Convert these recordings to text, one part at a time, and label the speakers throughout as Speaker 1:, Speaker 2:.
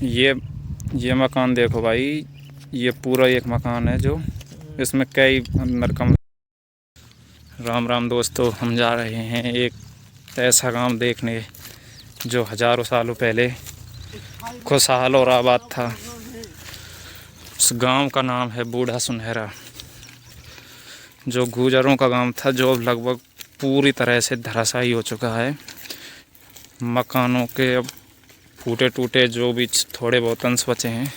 Speaker 1: ये ये मकान देखो भाई, ये पूरा एक मकान है जो इसमें कई अंदर कम। राम राम दोस्तों, हम जा रहे हैं एक ऐसा गांव देखने जो हजारों सालों पहले खुशहाल और आबाद था। उस गांव का नाम है बूढ़ा सुनहरा, जो गुजरों का गांव था, जो लगभग पूरी तरह से धराशायी हो चुका है। मकानों के अब फूटे टूटे जो भी थोड़े बहुत अंश बचे हैं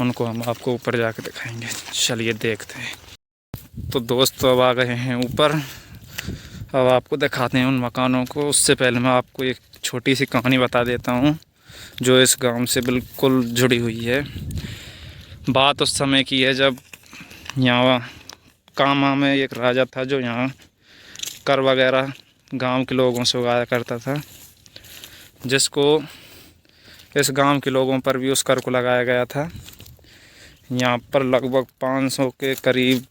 Speaker 1: उनको हम आपको ऊपर जाकर दिखाएंगे। चलिए देखते हैं। तो दोस्तों अब आ गए हैं ऊपर, अब आपको दिखाते हैं उन मकानों को। उससे पहले मैं आपको एक छोटी सी कहानी बता देता हूँ जो इस गांव से बिल्कुल जुड़ी हुई है। बात उस समय की है जब यहाँ कामा में एक राजा था जो यहाँ कर वगैरह गांव के लोगों से उगाया करता था, जिसको इस गांव के लोगों पर भी उस कर को लगाया गया था। यहाँ पर लगभग 500 के करीब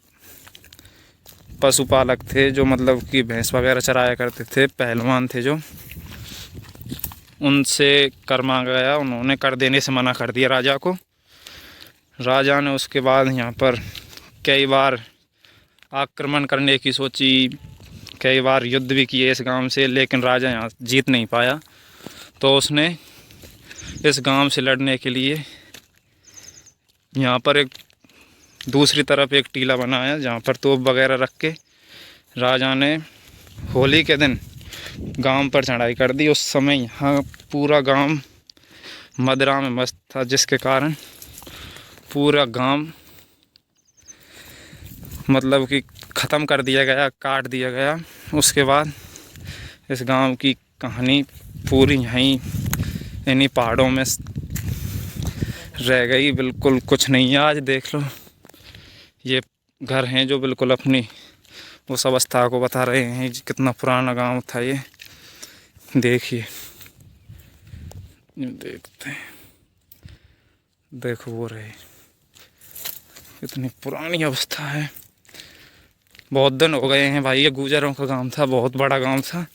Speaker 1: पशुपालक थे जो मतलब कि भैंस वगैरह चराया करते थे, पहलवान थे जो। उनसे कर मांगा गया, उन्होंने कर देने से मना कर दिया राजा को। राजा ने उसके बाद यहाँ पर कई बार आक्रमण करने की सोची, कई बार युद्ध भी किए इस गांव से, लेकिन राजा यहाँ जीत नहीं पाया। तो उसने इस गांव से लड़ने के लिए यहाँ पर एक दूसरी तरफ एक टीला बनाया जहाँ पर तोप वगैरह रख के राजा ने होली के दिन गांव पर चढ़ाई कर दी। उस समय यहाँ पूरा गांव मदिरा में मस्त था, जिसके कारण पूरा गांव मतलब कि ख़त्म कर दिया गया, काट दिया गया। उसके बाद इस गांव की कहानी पूरी यहीं इन्हीं पहाड़ों में रह गई, बिल्कुल कुछ नहीं है। आज देख लो, ये घर हैं जो बिल्कुल अपनी उस अवस्था को बता रहे हैं। कितना पुराना गांव था ये, देखिए। देखते हैं, देखो वो रहे, कितनी पुरानी अवस्था है। बहुत दिन हो गए हैं भाई, ये गुजरों का गांव था, बहुत बड़ा गांव था।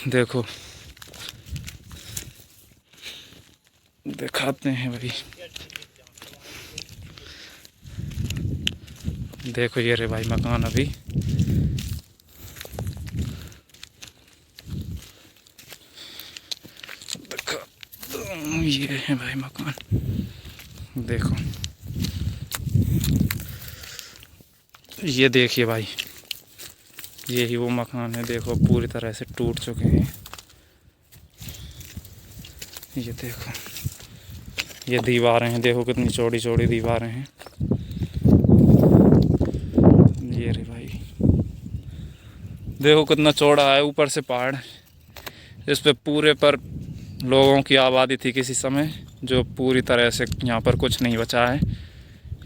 Speaker 1: देखो दिखाते हैं भाई, देखो ये रे भाई मकान अभी। ये है भाई मकान, देखो ये देखिए भाई, यही वो मकान है। देखो पूरी तरह से टूट चुके हैं। ये देखो, ये दीवारें हैं, देखो कितनी चौड़ी चौड़ी दीवारें हैं। ये रे भाई देखो कितना चौड़ा है, ऊपर से पहाड़, इस पे पूरे पर लोगों की आबादी थी किसी समय, जो पूरी तरह से यहाँ पर कुछ नहीं बचा है।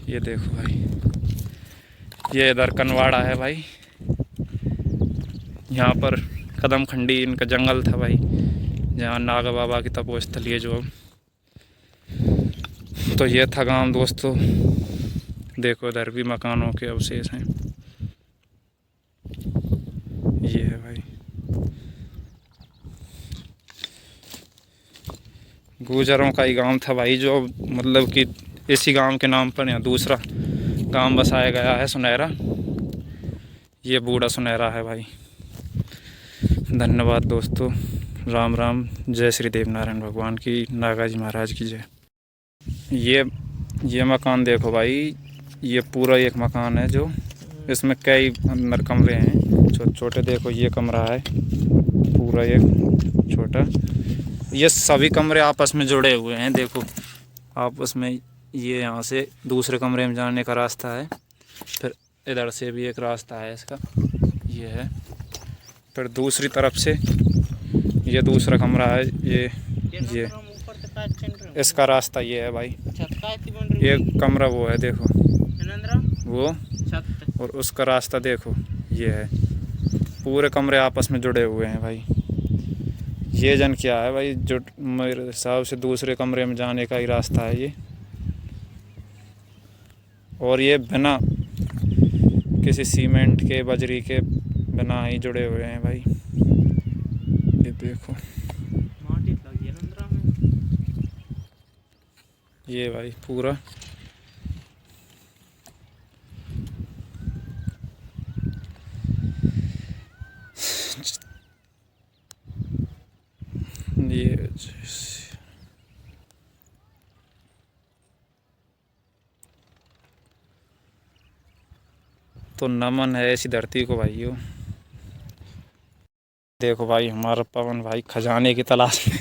Speaker 1: ये देखो भाई, ये इधर कनवाड़ा है भाई, यहाँ पर कदम खंडी इनका जंगल था भाई, जहाँ नागा बाबा की तपोस्थली है जो। तो ये था गांव दोस्तों। देखो इधर भी मकानों के अवशेष हैं। ये है भाई गुजरों का ही गांव था भाई, जो मतलब कि इसी गांव के नाम पर यहाँ दूसरा गांव बसाया गया है, सुनहरा। ये बूढ़ा सुनहरा है भाई। धन्यवाद दोस्तों, राम राम, जय श्री देव नारायण भगवान की, नागा जी महाराज की जय। ये मकान देखो भाई, ये पूरा एक मकान है जो इसमें कई अंदर कमरे हैं छोटे छोटे। देखो ये कमरा है पूरा एक छोटा, ये सभी कमरे आपस में जुड़े हुए हैं। देखो आपस में, ये यहाँ से दूसरे कमरे में जाने का रास्ता है, फिर इधर से भी एक रास्ता है इसका, ये है। फिर दूसरी तरफ से ये दूसरा कमरा है, ये इसका रास्ता ये है भाई। एक कमरा वो है देखो वो, और उसका रास्ता देखो ये है। पूरे कमरे आपस में जुड़े हुए हैं भाई। ये जन क्या है भाई, जो मेरे हिसाब से दूसरे कमरे में जाने का ही रास्ता है ये। और ये बिना किसी सीमेंट के बजरी के बिना ही जुड़े हुए हैं भाई। ये देखो ये भाई पूरा ये तो नमन है ऐसी धरती को भाइयों। देखो भाई हमारा पवन भाई खजाने की तलाश में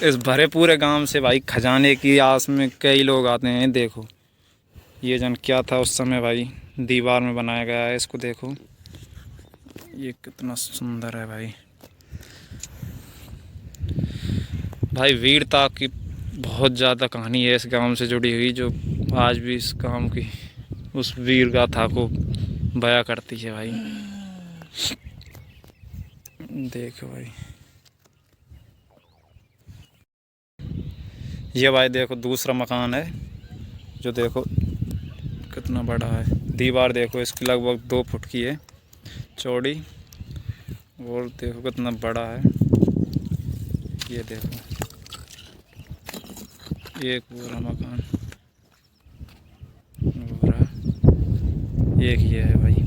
Speaker 1: इस भरे पूरे गांव से भाई खजाने की आस में कई लोग आते हैं। देखो ये जन क्या था उस समय भाई, दीवार में बनाया गया है इसको। देखो ये कितना सुंदर है भाई। भाई वीरता की बहुत ज़्यादा कहानी है इस गांव से जुड़ी हुई, जो आज भी इस गांव की उस वीर गाथा को बयां करती है भाई। देखो भाई ये भाई देखो दूसरा मकान है, जो देखो कितना बड़ा है। दीवार देखो इसकी लगभग 2 फुट की है चौड़ी, और देखो कितना बड़ा है। ये देखो एक पूरा मकान, पूरा एक ये है भाई।